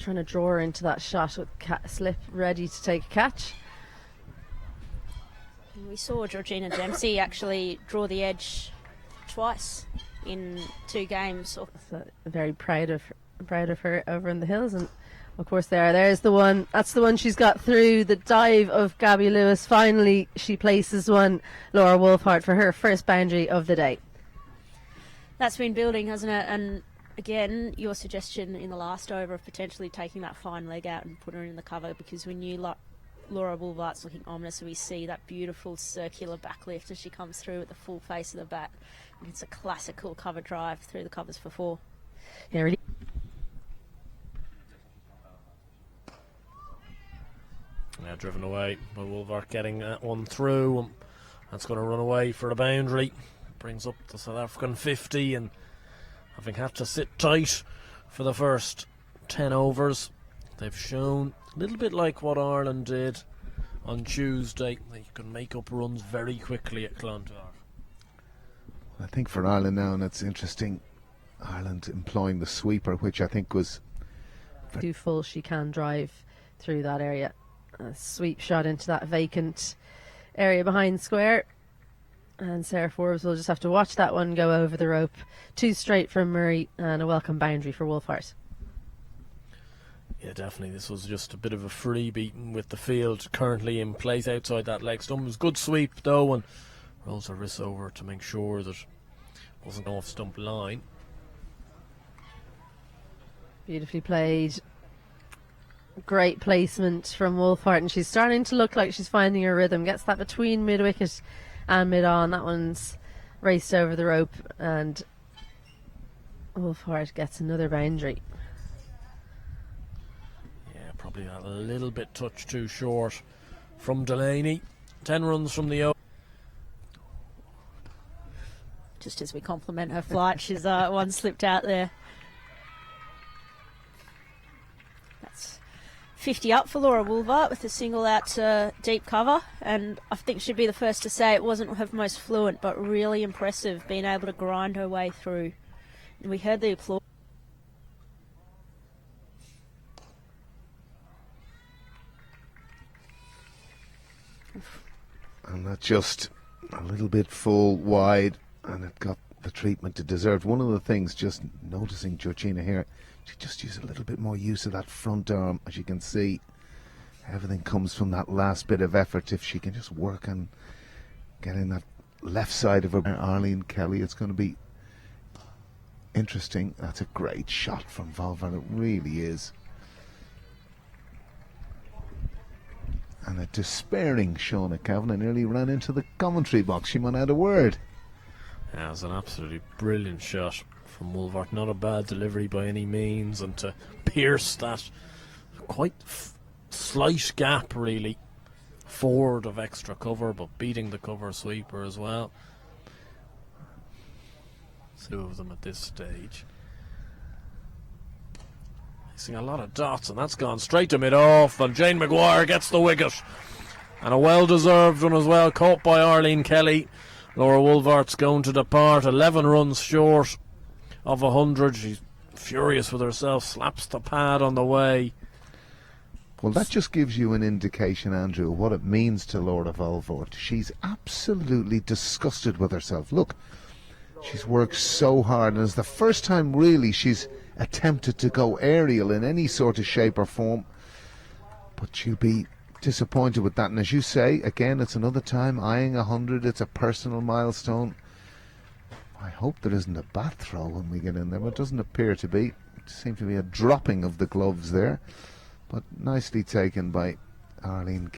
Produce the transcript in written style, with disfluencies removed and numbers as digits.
trying to draw her into that shot with Slip ready to take a catch. We saw Georgina Dempsey actually draw the edge twice in 2 games. So very proud of her over in the hills, and of course there's the one. That's the one she's got through. The dive of Gabby Lewis. Finally, she places one. Laura Wolvaardt for her first boundary of the day. That's been building, hasn't it? And again, your suggestion in the last over of potentially taking that fine leg out and put her in the cover, because we knew Laura Wolvaart's looking ominous, and we see that beautiful circular backlift as she comes through at the full face of the bat. And it's a classical cover drive through the covers for 4. Yeah, really. Now driven away by Wolvaardt, getting that one through. That's going to run away for the boundary. Brings up the South African 50, and having had to sit tight for the first 10 overs, they've shown a little bit like what Ireland did on Tuesday. They can make up runs very quickly at Clontarf. I think for Ireland now, and it's interesting, Ireland employing the sweeper, which I think was too full. She can drive through that area. A sweep shot into that vacant area behind square, and Sarah Forbes will just have to watch that one go over the rope. 2 straight from Murray, and a welcome boundary for Wolvaardt. Yeah, definitely. This was just a bit of a free beaten with the field currently in place outside that leg stump. It was a good sweep though, and rolls her wrists over to make sure that it wasn't off stump line. Beautifully played. Great placement from Wolvaardt, and she's starting to look like she's finding her rhythm. Gets that between mid-wicket and mid-on. That one's raced over the rope, and Wolvaardt gets another boundary. Yeah, probably a little bit touch too short from Delaney. 10 runs from the Just as we compliment her flight, she's one slipped out there. That's 50 up for Laura Wolvaardt with a single out to deep cover, and I think she'd be the first to say it wasn't her most fluent, but really impressive, being able to grind her way through. And we heard the applause. and that just a little bit full wide, and it got the treatment it deserved. One of the things, just noticing Georgina here, she just used a little bit more use of that front arm. As you can see, everything comes from that last bit of effort. If she can just work on getting that left side of her. Arlene Kelly, it's going to be interesting. That's a great shot from Wolvaardt, it really is. And a despairing Shauna Kavanagh nearly ran into the commentary box. She might add a word. Yeah, it was an absolutely brilliant shot from Wolvaardt. Not a bad delivery by any means, and to pierce that quite slight gap really forward of extra cover, but beating the cover sweeper as well. 2 of them at this stage. Seeing a lot of dots, and that's gone straight to mid-off, and Jane Maguire gets the wicket. And a well-deserved one as well, caught by Arlene Kelly. Laura Wolvaart's going to depart, 11 runs short of 100. She's furious with herself, slaps the pad on the way. Well, that just gives you an indication, Andrew, of what it means to Laura Wolvaardt. She's absolutely disgusted with herself. Look, she's worked so hard, and it's the first time really she's attempted to go aerial in any sort of shape or form, but she'll be disappointed with that. And as you say, again, it's another time eyeing 100. It's a personal milestone. I hope there isn't a bat throw when we get in there, but it doesn't appear to be. It seems to be a dropping of the gloves there, but nicely taken by Arlene